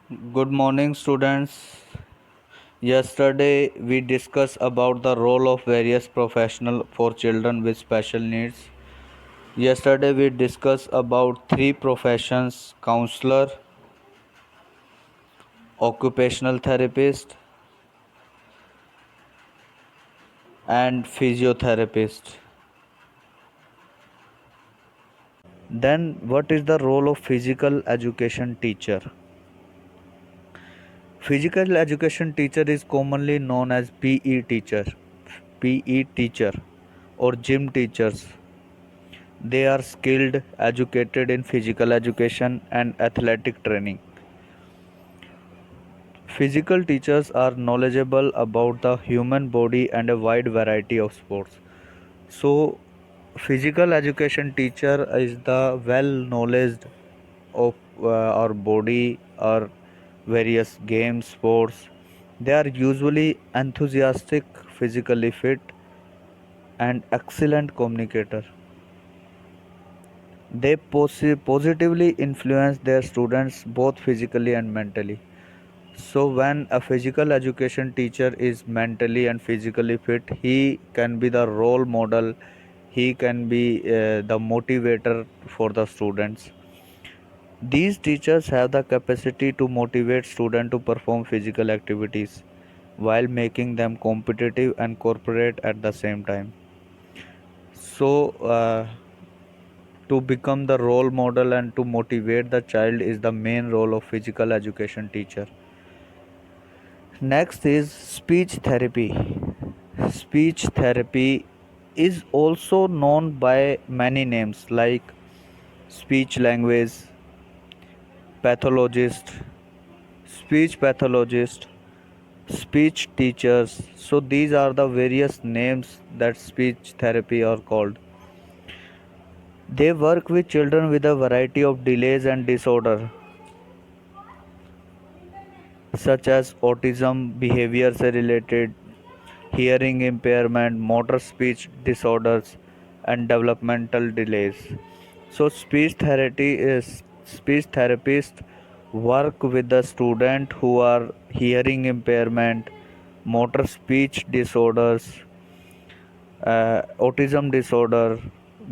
Good morning, students. Yesterday we discussed about the role of various professional for children with special needs. Yesterday we discussed about three professions: counselor, occupational therapist, and physiotherapist. Then what is the role of physical education teacher? Physical education teacher is commonly known as PE teacher or gym teachers. They are skilled, educated in physical education and athletic training. Physical teachers are knowledgeable about the human body and a wide variety of sports. So, physical education teacher is the well knowledge of our body or various games, sports. They are usually enthusiastic, physically fit, and excellent communicator. They positively influence their students both physically and mentally. So, when a physical education teacher is mentally and physically fit, he can be the role model, he can be the motivator for the students. These teachers have the capacity to motivate students to perform physical activities while making them competitive and corporate at the same time. So, to become the role model and to motivate the child is the main role of physical education teacher. Next is speech therapy. Speech therapy is also known by many names like speech language pathologist, speech pathologist, speech teachers. So these are the various names that speech therapy are called. They work with children with a variety of delays and disorder such as autism, behaviors related, hearing impairment, motor speech disorders, and developmental delays. So, speech therapists work with the student who are hearing impairment, motor speech disorders, autism disorder,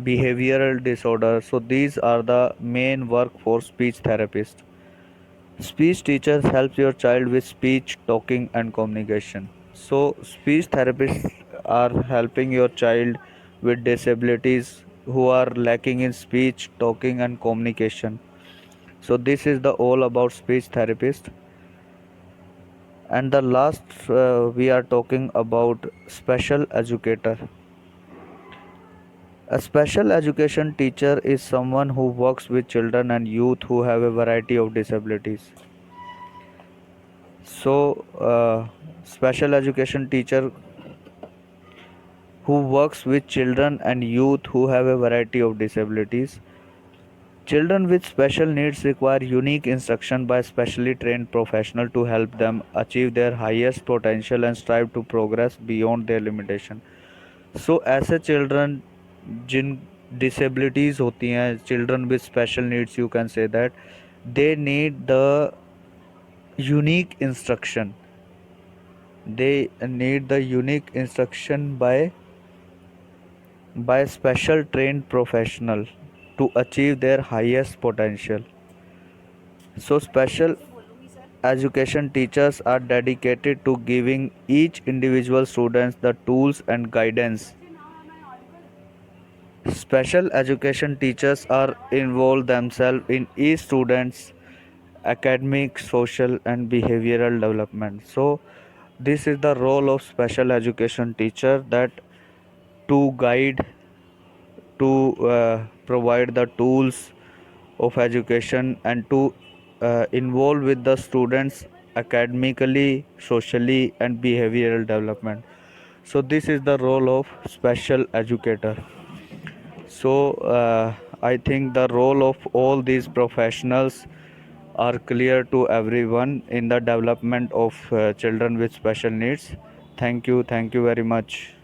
behavioral disorder. So, these are the main work for speech therapists. Speech teachers help your child with speech, talking, and communication. So, speech therapists are helping your child with disabilities who are lacking in speech, talking, and communication. So, this is the all about speech therapist. And the last, we are talking about special educator. A special education teacher is someone who works with children and youth who have a variety of disabilities. So, special education teacher who works with children and youth who have a variety of disabilities. Children with special needs require unique instruction by specially trained professionals to help them achieve their highest potential and strive to progress beyond their limitation. So, ऐसे children जिन disabilities होती हैं, children with special needs, you can say that they need the unique instruction. They need the unique instruction by special trained professional to achieve their highest potential. So special education teachers are dedicated to giving each individual students the tools and guidance. Special education teachers are involved themselves in each student's academic, social and behavioral development. So this is the role of special education teacher, that to guide, to provide the tools of education and to involve with the students academically, socially and behavioral development. So this is the role of special educator. So I think the role of all these professionals are clear to everyone in the development of children with special needs. Thank you very much.